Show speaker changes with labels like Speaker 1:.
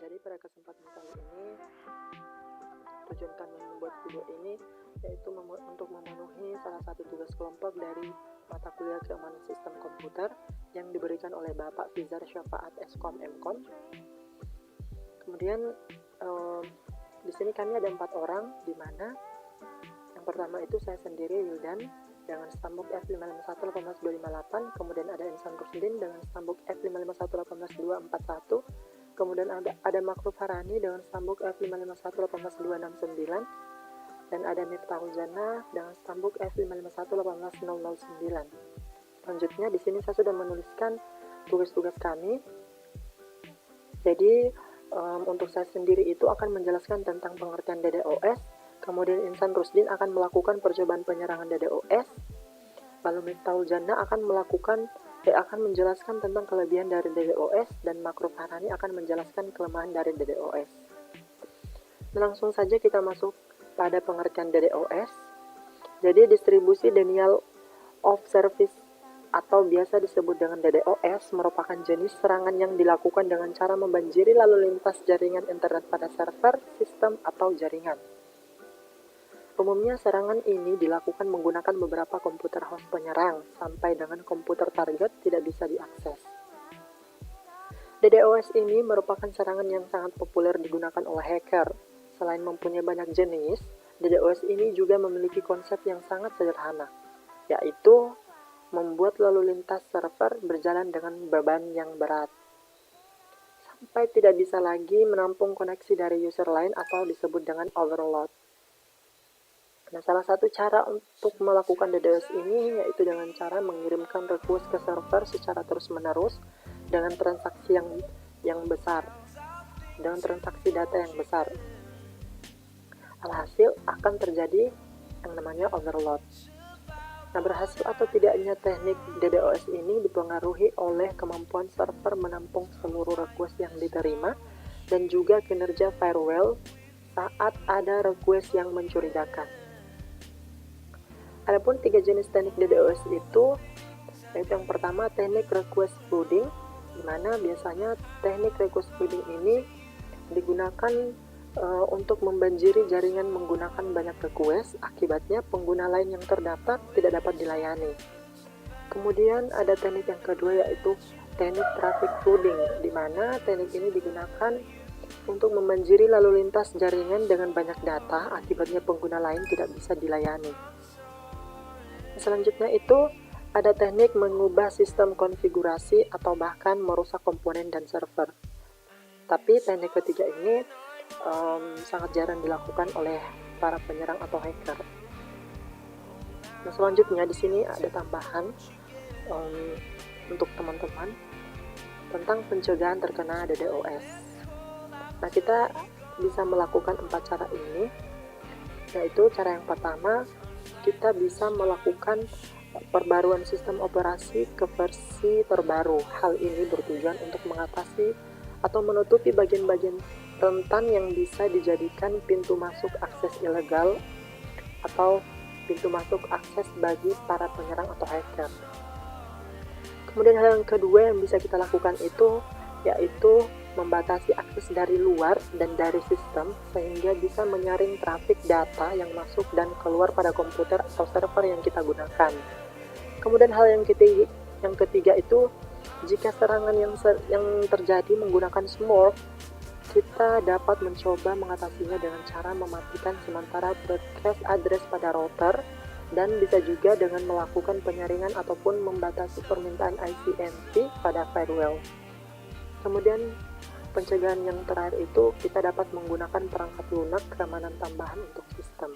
Speaker 1: Jadi pada kesempatan kali ini, tujuan kami membuat video ini yaitu untuk memenuhi salah satu tugas kelompok dari mata kuliah keamanan sistem komputer yang diberikan oleh Bapak Fizar Syafaat Eskom Mkom. Kemudian di sini kami ada 4 orang, di mana yang pertama itu saya sendiri, Wildan, dengan stambuk F551-18258, kemudian ada Insan Rusdin dengan stambuk F551-18241, kemudian ada Makruf Harani dengan stambuk F551-18269, dan ada Miftahul Jannah dengan stambuk F551-18009. Selanjutnya di sini saya sudah menuliskan tugas-tugas kami. Jadi untuk saya sendiri itu akan menjelaskan tentang pengertian DDoS, kemudian Insan Rusdin akan melakukan percobaan penyerangan DDoS, lalu Miftahul Jannah akan menjelaskan tentang kelebihan dari DDoS, dan Makruf Harani akan menjelaskan kelemahan dari DDoS. Langsung saja kita masuk pada pengertian DDoS. Jadi distribusi denial of service atau biasa disebut dengan DDoS merupakan jenis serangan yang dilakukan dengan cara membanjiri lalu lintas jaringan internet pada server, sistem, atau jaringan. Umumnya serangan ini dilakukan menggunakan beberapa komputer host penyerang sampai dengan komputer target tidak bisa diakses. DDoS ini merupakan serangan yang sangat populer digunakan oleh hacker. Selain mempunyai banyak jenis, DDoS ini juga memiliki konsep yang sangat sederhana, yaitu membuat lalu lintas server berjalan dengan beban yang berat, sampai tidak bisa lagi menampung koneksi dari user lain atau disebut dengan overload. Nah, salah satu cara untuk melakukan DDoS ini yaitu dengan cara mengirimkan request ke server secara terus-menerus dengan transaksi yang besar, dengan transaksi data yang besar. Alhasil akan terjadi yang namanya overload. Nah, berhasil atau tidaknya teknik DDoS ini dipengaruhi oleh kemampuan server menampung seluruh request yang diterima dan juga kinerja firewall saat ada request yang mencurigakan. Adapun 3 jenis teknik DDoS itu, yaitu yang pertama teknik request flooding, di mana biasanya teknik request flooding ini digunakan untuk membanjiri jaringan menggunakan banyak request, akibatnya pengguna lain yang terdaftar tidak dapat dilayani. Kemudian ada teknik yang kedua yaitu teknik traffic flooding, di mana teknik ini digunakan untuk membanjiri lalu lintas jaringan dengan banyak data, akibatnya pengguna lain tidak bisa dilayani. Selanjutnya itu ada teknik mengubah sistem konfigurasi atau bahkan merusak komponen dan server. Tapi teknik ketiga ini sangat jarang dilakukan oleh para penyerang atau hacker. Nah, selanjutnya di sini ada tambahan untuk teman-teman tentang pencegahan terkena DDoS. Nah, kita bisa melakukan 4 cara ini, yaitu cara yang pertama, kita bisa melakukan perbaruan sistem operasi ke versi terbaru. Hal ini bertujuan untuk mengatasi atau menutupi bagian-bagian rentan yang bisa dijadikan pintu masuk akses ilegal atau pintu masuk akses bagi para penyerang atau hacker. Kemudian hal yang kedua yang bisa kita lakukan itu yaitu membatasi akses dari luar dan dari sistem sehingga bisa menyaring trafik data yang masuk dan keluar pada komputer atau server yang kita gunakan. Kemudian hal yang ketiga itu, jika serangan yang terjadi menggunakan smurf, kita dapat mencoba mengatasinya dengan cara mematikan sementara broadcast address pada router, dan bisa juga dengan melakukan penyaringan ataupun membatasi permintaan ICMP pada firewall. Kemudian pencegahan yang terakhir itu kita dapat menggunakan perangkat lunak keamanan tambahan untuk sistem.